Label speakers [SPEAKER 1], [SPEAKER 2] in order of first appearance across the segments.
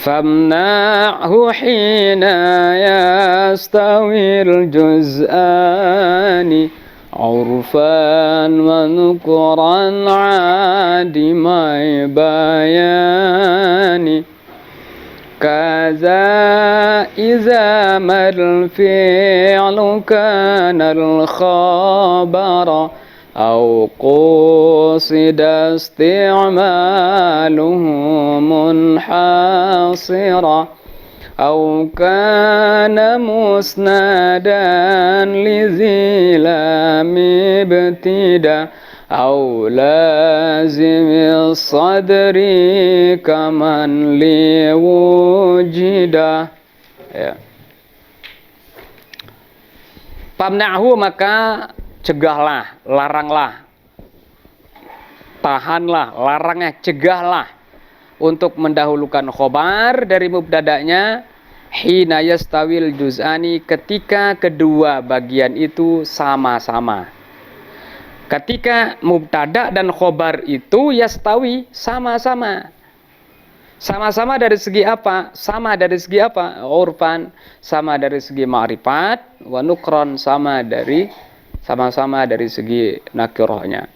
[SPEAKER 1] فامنعه حين يستوي الجزآن عرفا ونكرا عادم بيان كذا إذا ما الفعل كان الخبر أو قصد استعماله منحصرا أو كان مسندا لذي لام ابتداء أو لازم الصدر كمن liwujida. Ya. Pamna'hu, maka cegahlah, laranglah, tahanlah, larangnya, cegahlah untuk mendahulukan khobar dari mubtada'nya hina yastawil juz'ani, ketika kedua bagian itu sama-sama. Ketika mubtada' dan khobar itu yastawi, sama-sama. Sama-sama dari segi apa? Sama dari segi apa? Urfan, sama dari segi ma'rifat, wa nukron, sama-sama dari segi nakirohnya.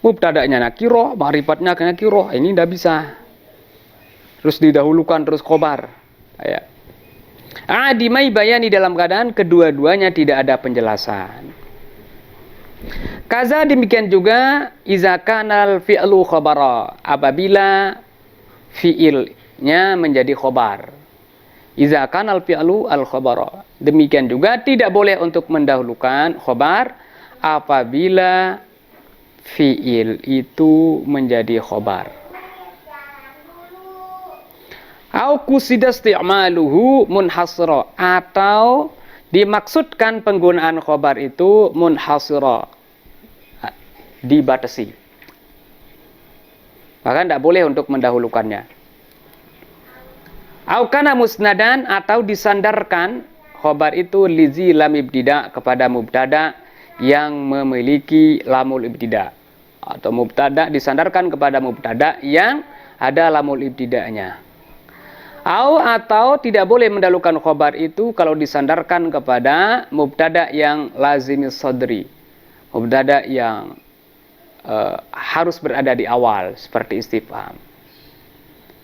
[SPEAKER 1] Mubtada'nya nakiroh, ma'rifatnya nakiroh, ini tidak bisa. Terus didahulukan, terus khobar. Ya. Adimai bayani, dalam keadaan kedua-duanya tidak ada penjelasan. Kaza, demikian juga iza kanal fi'lu khabara, apabila fi'ilnya menjadi khobar. Iza kanal fi'lu al khabara, demikian juga tidak boleh untuk mendahulukan khobar apabila fi'il itu menjadi khobar. Au qusida isti'maluhu munhasira, atau dimaksudkan penggunaan khobar itu munhasira, dibatasi. Maka tidak boleh untuk mendahulukannya. Au kana musnadan, atau disandarkan khobar itu lizi lam ibtida, kepada mubtada yang memiliki lamul ibtida, atau mubtada disandarkan kepada mubtada yang ada lamul ibtidanya. Atau tidak boleh mendahulukan khobar itu kalau disandarkan kepada mubtada yang lazimis sadri, mubtada yang harus berada di awal, seperti istifham.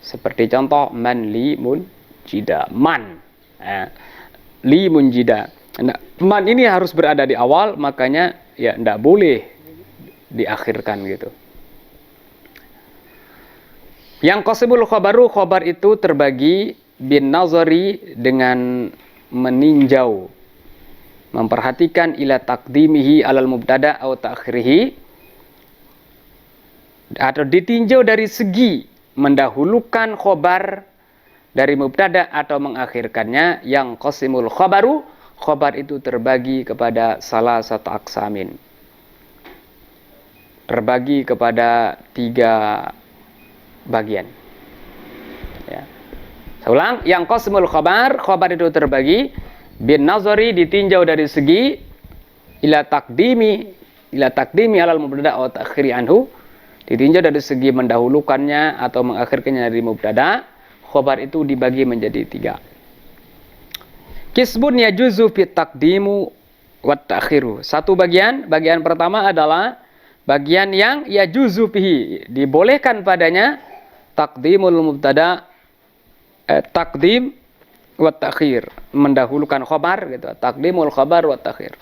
[SPEAKER 1] Seperti contoh man li munjida, man li munjida. Nah, man ini harus berada di awal, makanya ya tidak boleh diakhirkan gitu. Yang qasimul khabaru, khobar itu terbagi bin nazari, dengan meninjau, memperhatikan ila taqdimihi alal mubtada atau ta'khirihi, atau ditinjau dari segi mendahulukan khobar dari mubtada atau mengakhirkannya. Yang qasimul khabaru, khobar itu terbagi kepada salah satu aksamin, terbagi kepada 3 bagian. Ya. Saya ulang, yang qasimul khabar, khobar itu terbagi bin nazari, ditinjau dari segi ila taqdimi alal mubtada wa ta'khiri anhu, ditinjau dari segi mendahulukannya atau mengakhirkannya dari mubtada. Khobar itu dibagi menjadi 3. Kisbun yajuzu fit taqdimu wa ta'khiru. Satu bagian pertama adalah bagian yang yajuzu fihi, dibolehkan padanya taqdimul mubtada, taqdim wa ta'khir, mendahulukan khobar gitu, taqdimul khobar wa ta'khir.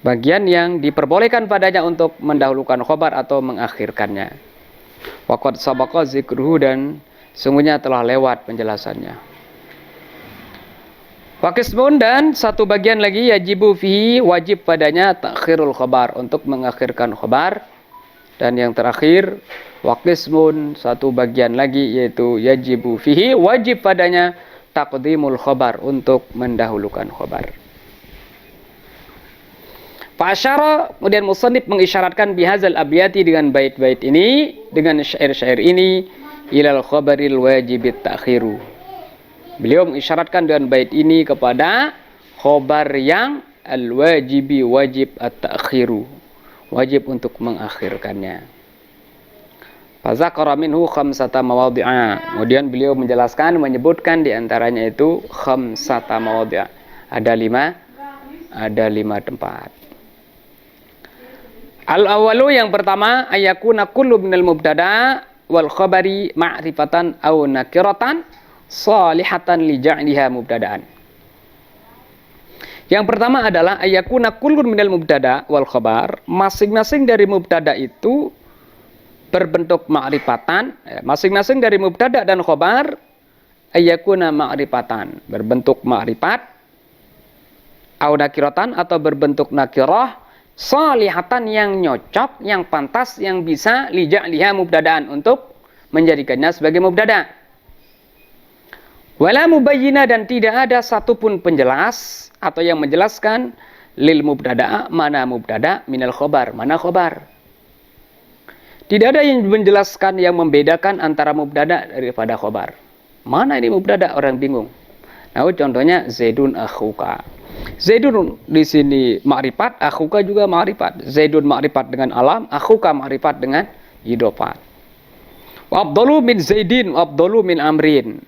[SPEAKER 1] Bagian yang diperbolehkan padanya untuk mendahulukan khobar atau mengakhirkannya. Waqad sabaqa zikruhu, dan sungguhnya telah lewat penjelasannya. Waqismun, dan satu bagian lagi yajibu fihi, wajib padanya takhirul khobar, untuk mengakhirkan khobar. Dan yang terakhir, wa qismun, satu bagian lagi, yaitu yajibu fihi, wajib padanya taqdimul khobar, untuk mendahulukan khobar. Fa'asyara, kemudian musannif mengisyaratkan bihazal abiyati, dengan bait-bait ini, dengan syair-syair ini, ilal khobaril wajibit ta'khiru. Beliau mengisyaratkan dengan bait ini kepada khobar yang al-wajibi, wajib at-ta'khiru, wajib untuk mengakhirkannya. Fazakara minhu khamsata mawadhi'a. Kemudian beliau menjelaskan, menyebutkan di antaranya itu khamsata mawadhi'a. Ada lima tempat. Al-awwalu, yang pertama, ayakuna kullu minal mubtada wal khabari ma'rifatan aw nakiratan salihatan li ja'liha mubtada'an. Yang pertama adalah ayakuna kullu minal mubtada wal khabar, masing-masing dari mubtada itu berbentuk ma'rifatan, masing-masing dari mubtada dan khobar ayakuna ma'rifatan, berbentuk ma'rifat, au nakiratan, atau berbentuk nakirah, salihatan, yang nyocok, yang pantas, yang bisa lija'liha mubtadaan, untuk menjadikannya sebagai mubtada. Wala mubayyina, dan tidak ada satupun penjelas atau yang menjelaskan lil mubtada, mana mubtada, minal khobar, mana khobar. Tidak ada yang menjelaskan, yang membedakan antara mubtada daripada khobar. Mana ini mubtada? Orang bingung. Nah, contohnya Zaidun akhuka. Zaidun di sini ma'rifat, akhuka juga ma'rifat. Zaidun ma'rifat dengan alam, akhuka ma'rifat dengan idofat. Wa afdalu min Zaidin, wa afdalu min Amrin.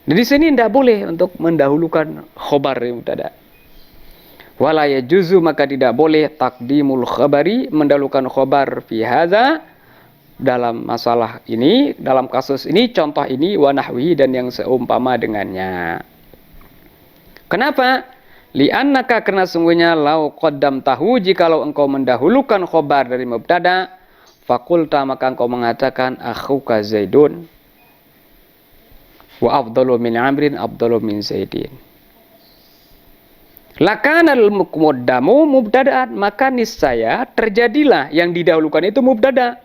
[SPEAKER 1] Di sini tidak boleh untuk mendahulukan khobar mubtada. Wala yajuzu, maka tidak boleh takdimul khabari, mendahulukan khobar fi hadza, dalam masalah ini, dalam kasus ini, contoh ini, wa nahwihi, dan yang seumpama dengannya. Kenapa? Li'annaka, karena sungguhnya, lau qaddam tahu, jikalau engkau mendahulukan khobar dari mubtada, fakulta, maka engkau mengatakan akhuka Zaidun, wa afdalu min Amrin, afdalu min Zaidin. Lakanal muqaddamu mubtada'an, maka niscaya terjadilah yang didahulukan itu mubtada.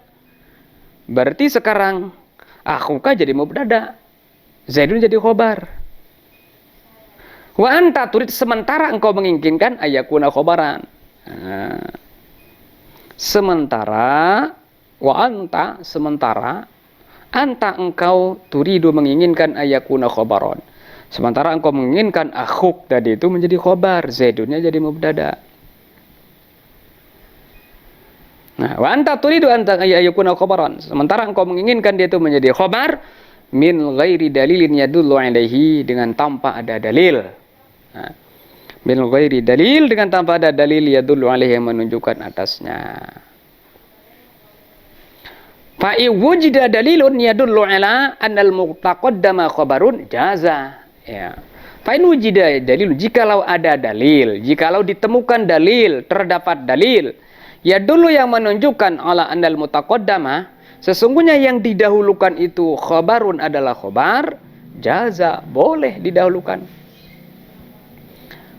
[SPEAKER 1] Berarti sekarang akhuka jadi mubtada, Zaidun jadi khobar. Wa anta turid, sementara engkau menginginkan ayakuna khobaran. Sementara wa anta, sementara anta, engkau turidu, menginginkan ayakuna khobaron. Sementara engkau menginginkan akhuk tadi itu menjadi khobar, Zaidunnya jadi mubtada. Nah, wa anta turidu anta ayakuna khobaran. Sementara engkau menginginkan dia itu menjadi khobar, min ghairi dalilin yadullu alaihi, dengan tanpa ada dalil. Nah, min ghairi dalil, dengan tanpa ada dalil, yadullu alaihi, yang menunjukkan atasnya. Fa'i wujida dalilun yadullu ala annal muqtaqaddama khobarun jaza. Ya. Fa'in wujida dalil, jikalau ada dalil, jikalau ditemukan dalil, terdapat dalil, ya dulu yang menunjukkan ala annal mutaqaddama, sesungguhnya yang didahulukan itu khobarun adalah khobar, jaza, boleh didahulukan.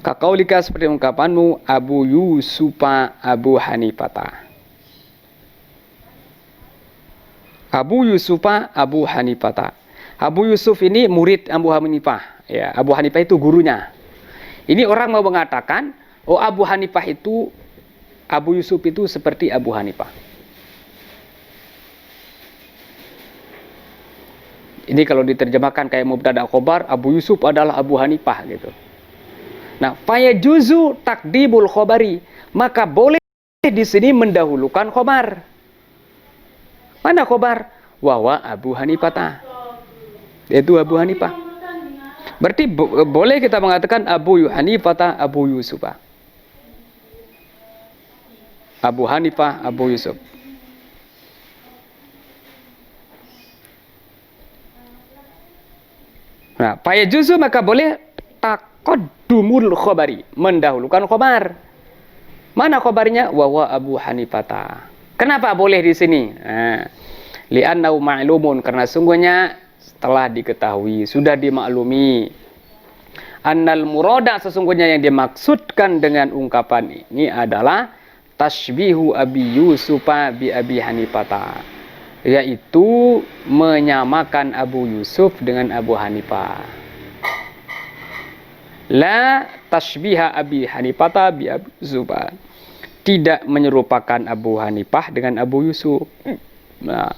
[SPEAKER 1] Kaqaulika, seperti ungkapanmu, Abu Yusufa Abu Hanifata. Abu Yusufa Abu Hanifata. Abu Yusuf ini murid Abu Hanifah. Ya, Abu Hanifah itu gurunya. Ini orang mau mengatakan, oh Abu Hanifah itu, Abu Yusuf itu seperti Abu Hanifah. Ini kalau diterjemahkan kayak mubtada khobar, Abu Yusuf adalah Abu Hanifah gitu. Nah, fayajuzu takdibul khobari, maka boleh di sini mendahulukan khobar. Mana khobar? Wawa Abu Hanifah. Yaitu Abu Hanifah. Berarti boleh kita mengatakan Abu Hanifah, Abu Yusuf. Abu Hanifah, Abu Yusuf. Nah, fayajuzu, maka boleh taqaddumul khobari, mendahulukan khobar. Mana khobarnya? Wawa Abu Hanifah. Kenapa boleh di sini? Nah, li'annahu ma'lumun, karena sungguhnya telah diketahui, sudah dimaklumi. Annal murada, sesungguhnya yang dimaksudkan dengan ungkapan ini adalah tashbihu Abi Yusufa bi Abi Hanifata, yaitu menyamakan Abu Yusuf dengan Abu Hanifah. La tashbiha Abi Hanifata bi Abi Yusufa, tidak menyerupakan Abu Hanifah dengan Abu Yusuf. Nah,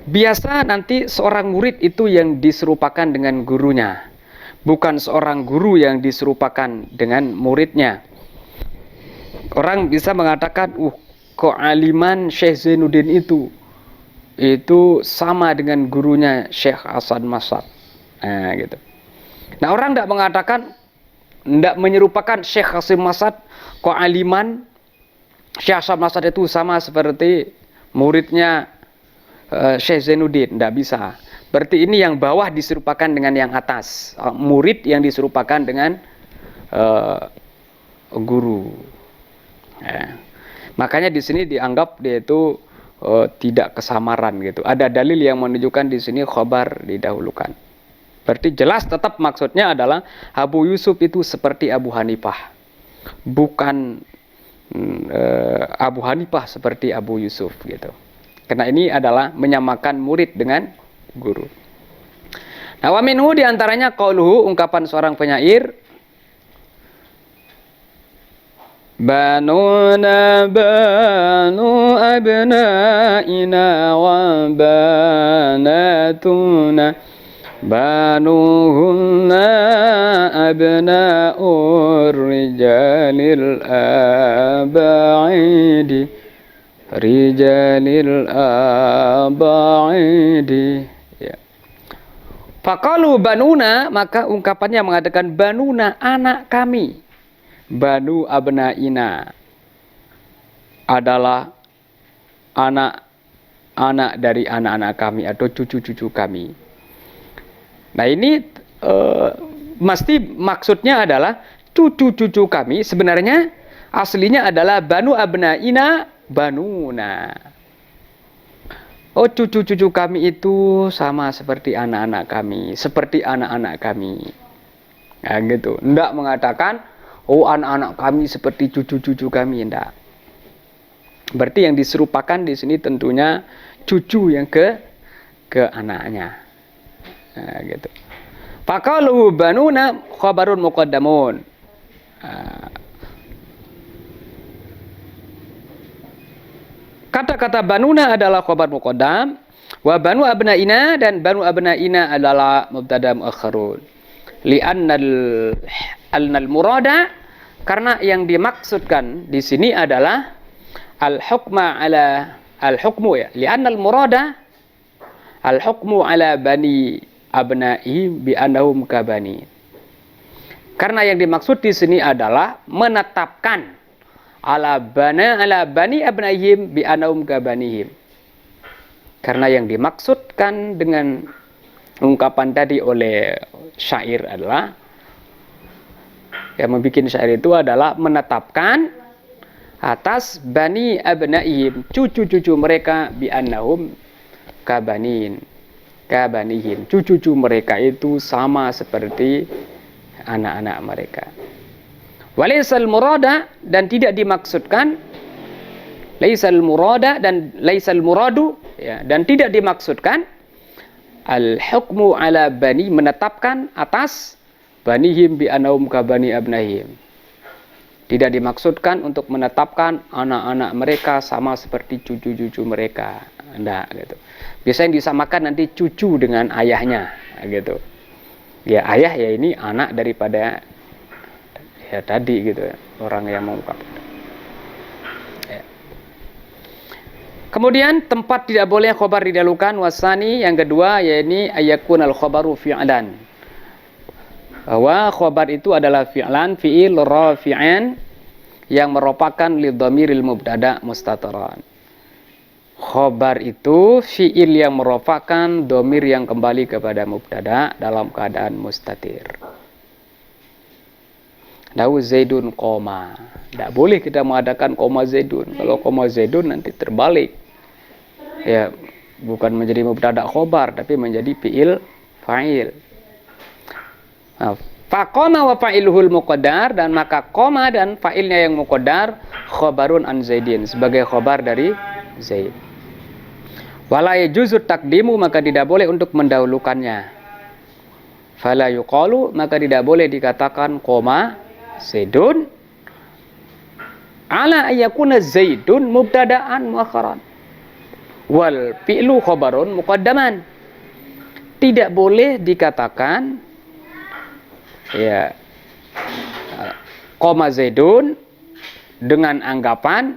[SPEAKER 1] biasa nanti seorang murid itu yang diserupakan dengan gurunya, bukan seorang guru yang diserupakan dengan muridnya. Orang bisa mengatakan, kealiman Syekh Zainuddin itu sama dengan gurunya Syekh Hasan Masad. Nah, gitu. Nah, orang tidak mengatakan, tidak menyerupakan Syekh Hasan Masad, kealiman Syekh Hasan Masad itu sama seperti muridnya Syekh Zainuddin. Tidak bisa. Berarti ini yang bawah diserupakan dengan yang atas, murid yang diserupakan dengan guru. Ya. Makanya di sini dianggap dia itu tidak kesamaran gitu. Ada dalil yang menunjukkan di sini khobar didahulukan. Berarti jelas tetap maksudnya adalah Abu Yusuf itu seperti Abu Hanifah, bukan Abu Hanifah seperti Abu Yusuf gitu. Karena ini adalah menyamakan murid dengan guru. Nah, wa minhu diantaranya qauluhu, ungkapan seorang penyair, banuna banu abnaina wa banatuna banuhunna abna'ur rijalil aba'idi rijalil aba'idi. Ya. Faqalu banuna, maka ungkapannya mengatakan banuna, anak kami. Banu abnaina adalah anak dari anak-anak kami atau cucu-cucu kami. Nah, ini mesti maksudnya adalah cucu-cucu kami sebenarnya aslinya adalah banu abnaina banuna. Oh, cucu-cucu kami itu sama seperti anak-anak kami, seperti anak-anak kami. Nah, gitu. Enggak mengatakan, oh, anak-anak kami seperti cucu-cucu kami, enggak. Berarti yang diserupakan di sini tentunya cucu yang ke anaknya. Nah, gitu. Faqalu banuna khabarun muqaddamun. Kata-kata banuna adalah khabar muqaddam, wa banu abnaina, dan banu abnaina adalah mubtada muakhkharun. Li'annal murada, karena yang dimaksudkan di sini adalah al-hukma ala al-hukmu, ya. Li'annal murada al-hukmu ala bani abna'i bi annahum kabani. Karena yang dimaksud di sini adalah menetapkan ala bani abna'ihim bi annahum kabanihim. Karena yang dimaksudkan dengan ungkapan tadi oleh syair adalah, yang membuat syair itu adalah menetapkan atas bani abna'ihim, cucu-cucu mereka, bi annahum kabanihim, cucu-cucu mereka itu sama seperti anak-anak mereka. Walaisal murada, dan tidak dimaksudkan, laisal murada dan laisal muradu, ya, dan tidak dimaksudkan al-hukmu ala bani, menetapkan atas banihim bi annahum kabani abnahim. Tidak dimaksudkan untuk menetapkan anak-anak mereka sama seperti cucu-cucu mereka. Enggak, gitu. Biasanya disamakan nanti cucu dengan ayahnya, gitu. Ya, ayah ya ini anak daripada ya tadi, gitu, orang yang mengungkapkan. Ya. Kemudian tempat tidak boleh khobar didahulukan, wasani, yang kedua yaitu ayakun al khobaru fi'lan. Bahwa khobar itu adalah fi'lan, fi'il rafi'an, yang merupakan lidhamiril mubtada mustataran. Khobar itu fi'il yang merupakan dhamir yang kembali kepada mubtada dalam keadaan mustatir. Dawu Zaidun koma. Tidak boleh kita mengadakan koma Zaidun. Kalau koma Zaidun nanti terbalik. Ya, bukan menjadi mubtada khobar, tapi menjadi fi'il fa'il. Nah, Faqama wa fa'iluhul muqaddar, dan maka koma dan fa'ilnya yang muqaddar khobarun an Zaidin, sebagai khobar dari Zaid. Wala yajuzu taqdimu, maka tidak boleh untuk mendahulukannya. Fala yuqalu, maka tidak boleh dikatakan koma Zaidun ala ayyakuna Zaidun mubtada'an muakharan wal fi'lu khobarun muqaddaman. Tidak boleh dikatakan ya koma Zaidun dengan anggapan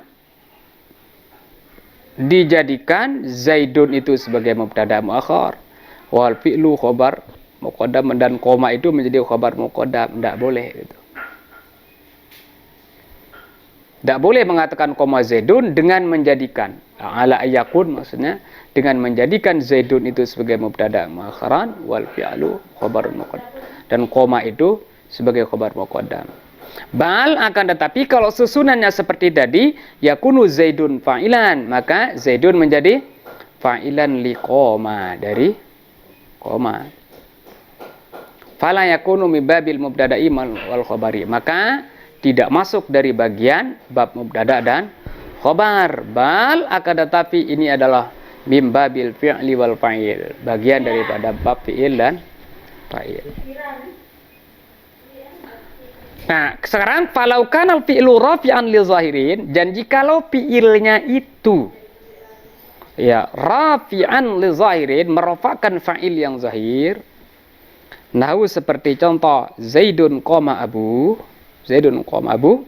[SPEAKER 1] dijadikan Zaidun itu sebagai mubtada muakhar wal fi'lu khobar muqaddam, dan koma itu menjadi khobar muqaddam. Tidak boleh gitu. Tidak boleh mengatakan koma Zaidun dengan menjadikan ala ayakun, maksudnya dengan menjadikan Zaidun itu sebagai mubtada muakharan wal fi'lu khobar muqaddam, dan koma itu sebagai khobar muqaddam. Bal, akan tetapi kalau susunannya seperti tadi, yakunu Zaidun fa'ilan, maka Zaidun menjadi fa'ilan li koma, dari koma. Fala yakunu min babil mubtada'i wal khabari, maka tidak masuk dari bagian bab mubtada dan khobar. Bal, akan tetapi ini adalah min babil fi'li wal fa'il, bagian daripada bab fi'il dan fa'il. Nah, sekarang falau kanal fi'lu rafi'an li zahirin, dan jikalau fi'ilnya itu ya rafi'an li zahirin, merofakkan fa'il yang zahir, nahu seperti contoh Zaidun qoma Abu, Zaidun qoma Abu,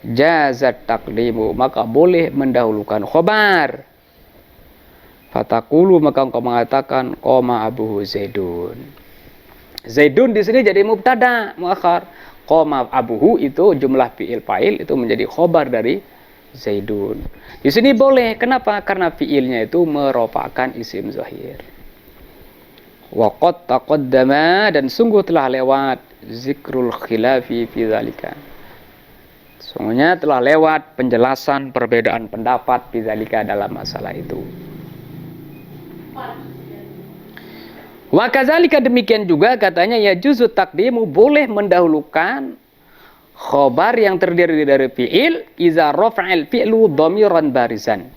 [SPEAKER 1] jazat taqdimu, maka boleh mendahulukan khobar. Fatakulu, maka engkau mengatakan qoma Abu Zaidun. Zaidun di sini jadi mubtada muakhar. Qoma abuhu itu jumlah fi'il fa'il itu menjadi khobar dari Zaidun. Di sini boleh. Kenapa? Karena fi'ilnya itu merupakan isim zahir. Wa qad taqaddama, dan sungguh telah lewat zikrul khilafi fi dzalika. Sungguhnya telah lewat penjelasan perbedaan pendapat fi dzalika, dalam masalah itu. Wa kadzalika, demikian juga katanya ya juzu taqdimu, boleh mendahulukan khobar yang terdiri dari fi'il iza rafa'al fi'lu dhamiran barizan,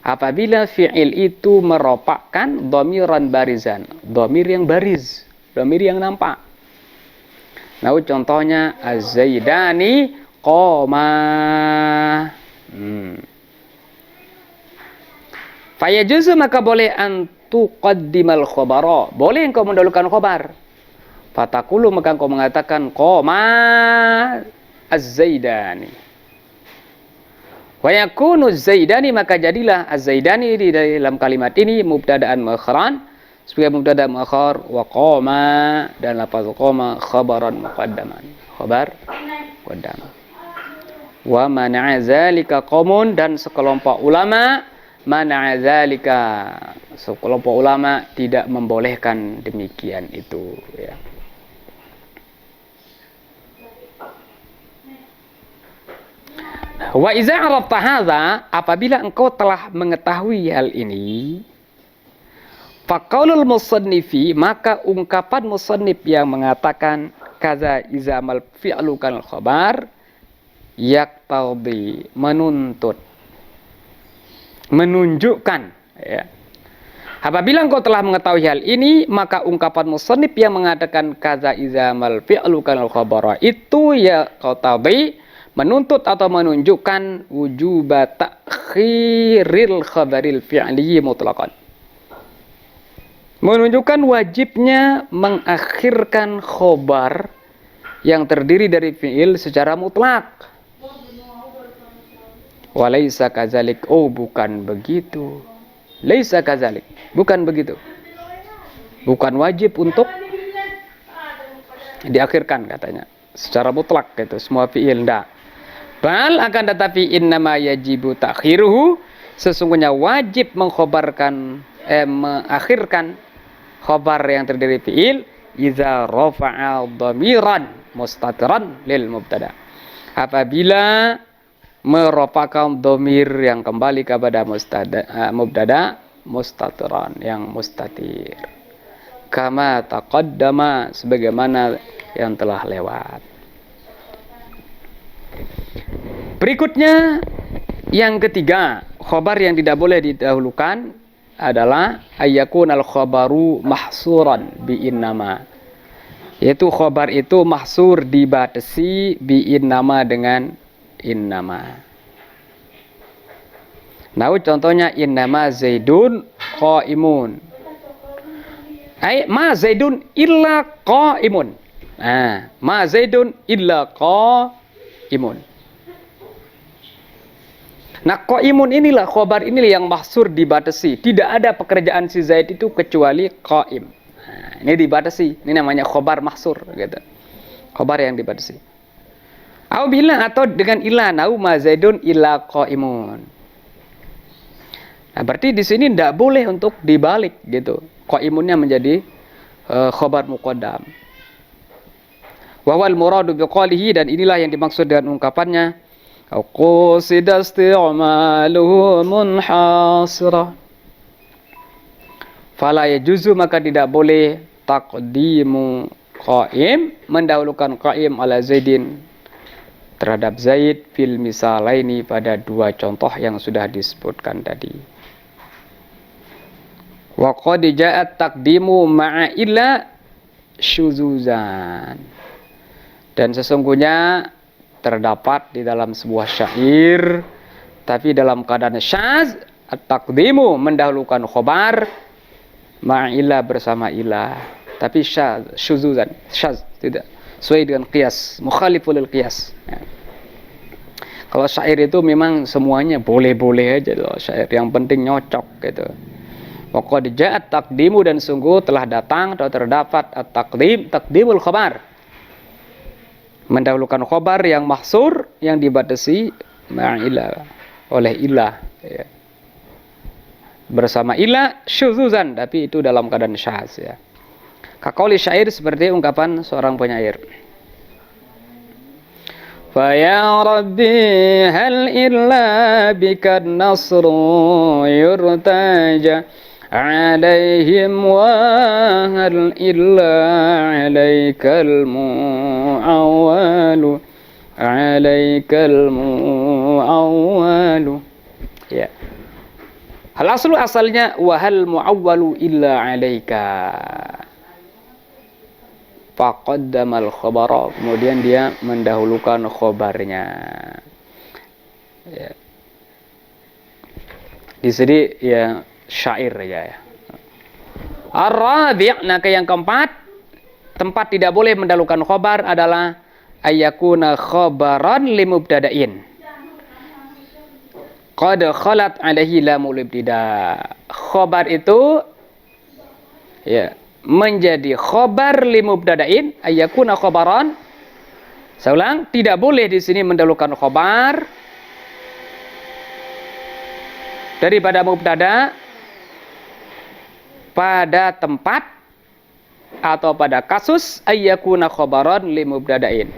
[SPEAKER 1] apabila fi'il itu meropakkan dhamiran barizan, dhamir yang bariz, dhamir yang nampak. Nah, contohnya az-zaidani qoma. Fayajuzu, maka boleh tuqaddimal khobaro, boleh engkau mendahulukan khobar. Fatakulu, maka engkau mengatakan qoma az-zaidani. Wa yakunu az-zaidani, maka jadilah az-zaidani di dalam kalimat ini mubtada'an muakharan, sebagai mubtada muakhar, wa qoma, dan lafaz qoma khabaran muqaddaman, khabar muqaddam. Wa mana'a zalika qaumun, dan sekelompok ulama mana'a zalika, sekelompok ulama tidak membolehkan demikian itu ya. Wa iza arafta hadza, apabila engkau telah mengetahui hal ini, faqaulul musannifi, maka ungkapan musannif yang mengatakan kaza izamal fi'lu kal khabar yaqtadi, menuntut, menunjukkan ya. Apabila engkau telah mengetahui hal ini, maka ungkapan musannif yang mengatakan kaza izamal fi'lu kal khabara itu ya qatadi, menuntut atau menunjukkan wujuba takhiril khabaril fi'li mutlaqan, menunjukkan wajibnya mengakhirkan khobar yang terdiri dari fi'il secara mutlak. Walaisa kadzalik, oh bukan begitu. Laisa kadzalik, bukan begitu. Bukan wajib untuk diakhirkan katanya secara mutlak gitu, semua fi'il ndak. Bal, akan tetapi innama yajibu takhiruhu, sesungguhnya wajib mengakhirkan khobar yang terdiri fi'il iza rafa'a dhamiran mustatiran lil mubtada, apabila merupakan dhamir yang kembali kepada mubtada mustatiran, yang mustatir. kama taqaddama, sebagaimana yang telah lewat. Berikutnya yang ketiga, khobar yang tidak boleh didahulukan adalah ayyakun al-khobaru mahsuran bi innama, yaitu khobar itu mahsur, dibatasi bi innama, dengan innama. Nah, contohnya innama zaidun qaimun, ma zaidun illa qaimun. Nah, ma zaidun illa qaimun. Nah, qaimun inilah, khobar inilah yang mahsur, dibatasi. Tidak ada pekerjaan si Zaid itu kecuali qaim. Nah, ini dibatasi. Ini namanya khobar mahsur, gitu. Khobar yang dibatasi. Au bila, atau dengan ila, nau ma zaidun illa qaimun. Nah, berarti di sini tidak boleh untuk dibalik, gitu. Qaimunnya menjadi khobar muqaddam. Wa wal muradu biqalihi, dan inilah yang dimaksud dengan ungkapannya qusida isti'maluhu munhasira. Fala yajuzu, maka tidak boleh taqdimu qaim, mendahulukan qaim ala zaidin, terhadap Zaid, fil misalaini, pada dua contoh yang sudah disebutkan tadi. Wa qad ja'at taqdimu ma'a illa syuzuzan, dan sesungguhnya terdapat di dalam sebuah syair, tapi dalam keadaan syaz, at-taqdimu, mendahulukan khobar, ma'ila, bersama ilah, tapi syaz, syuzuzan, syaz, tidak sesuai dengan qiyas, mukhaliful lil qiyas. Ya. Kalau syair itu memang semuanya boleh-boleh aja loh, syair yang penting nyocok, gitu. Wa qad ja'at taqdimu, dan sungguh telah datang atau terdapat at-taqdim, taqdimul khobar, mendahulukan khobar yang mahsur, yang dibatasi ma'ila, oleh ilah, ya. Bersama ilah syuzuzan, tapi itu dalam keadaan syaz, ya. Kaqauli syair, seperti ungkapan seorang penyair. Fa ya rabbi hal illa bika nasru yurtaja alaihim wa hal illa alaikal mu'awwalu ya. Hal aslu, asalnya wa hal mu'awwalu illa alaika, faqaddamal khabara, kemudian dia mendahulukan khobarnya, ya. Di sini ya syair ya. Ar-rabi', nah yang keempat, tempat tidak boleh mendahulukan khobar adalah ayyakuna khobaran limubtada'in qad khalat alaihi lamul ibtida. Khobar itu ya menjadi khobar limubtada'in, ayyakuna khobaran. Saya ulang, tidak boleh di sini mendahulukan khobar daripada mubtada pada tempat atau pada kasus ayyakuna khobaran limubtada'in,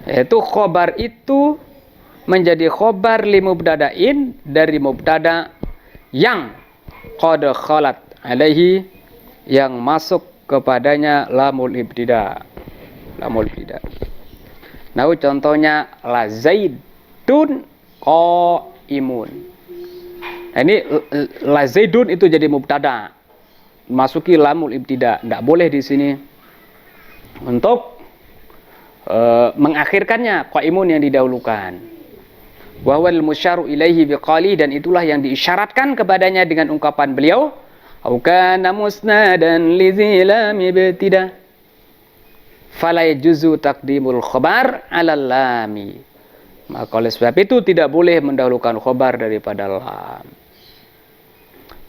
[SPEAKER 1] yaitu khobar itu menjadi khobar limubtada'in dari mubtada yang qad khalat alaihi, yang masuk kepadanya lamul ibtida. Lamul ibtida. Nah, contohnya la zaidun qaimun. Nah, ini la zaidun itu jadi mubtada, masuki lamul ibtida. Tidak boleh di sini untuk mengakhirkannya qaimun yang didahulukan. Wa wal musyaru ilaihi biqali, dan itulah yang diisyaratkan kepadanya dengan ungkapan beliau, au kana musnadan li lam ibtida fala yajuzu taqdimul khabar 'ala lami. Maka oleh sebab itu tidak boleh mendahulukan khabar daripada lam.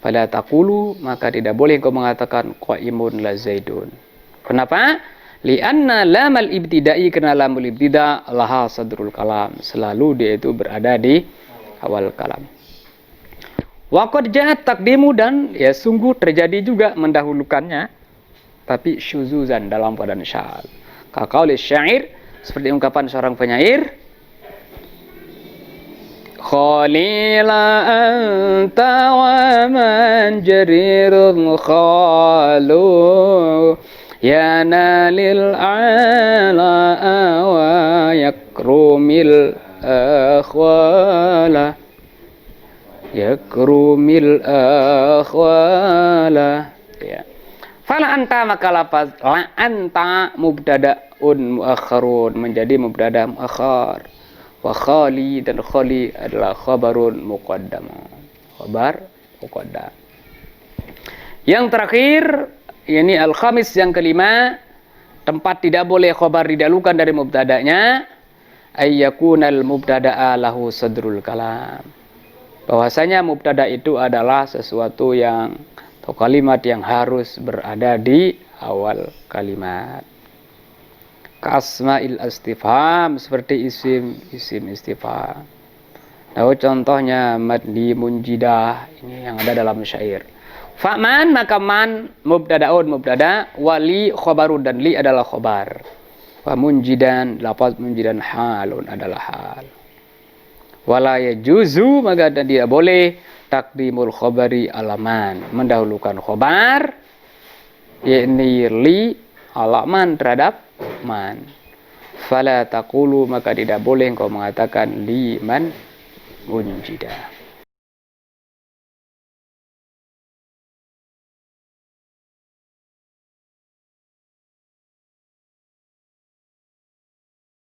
[SPEAKER 1] Fala taqulu, maka tidak boleh engkau mengatakan qaimun la zaidun. Kenapa? Lianna lamal ibtida'i, karena lamul ibtida' laha sadrul kalam, selalu dia itu berada di awal kalam. Wa qad ja'at taqdimu, dan ya sungguh terjadi juga mendahulukannya, tapi syuzuzan, dalam keadaan syaz. Kaqauli syair, seperti ungkapan seorang penyair, khalila anta wa man jarirul khalu yana lil ala wa yakrumil akhwala ya. Fala anta maka lafaz la anta mubtadaun muakharun menjadi mubtada muakhar. Wa khali dan khali adalah khabarun muqaddam. Khabar muqaddam. Yang terakhir ini al-khamis yang kelima, tempat tidak boleh khabar didahulukan dari mubtada'nya ayyakunal mubtada'a lahu sadrul kalam. Bahwasanya mubtada itu adalah sesuatu yang atau kalimat yang harus berada di awal kalimat. Kasma'il istifham seperti isim istifham. Nah, contohnya maddi munjidah ini yang ada dalam syair. Fa'man maka man mubtadaun mubtada wali khobarun dan li adalah khobar. Wa munjidan lafaz munjidan halun adalah hal. Wala yajuzu maka tidak boleh takdimul khobari alaman mendahulukan khobar yakni li alaman terhadap man. Fala taqulu maka tidak boleh engkau mengatakan liman munjidah.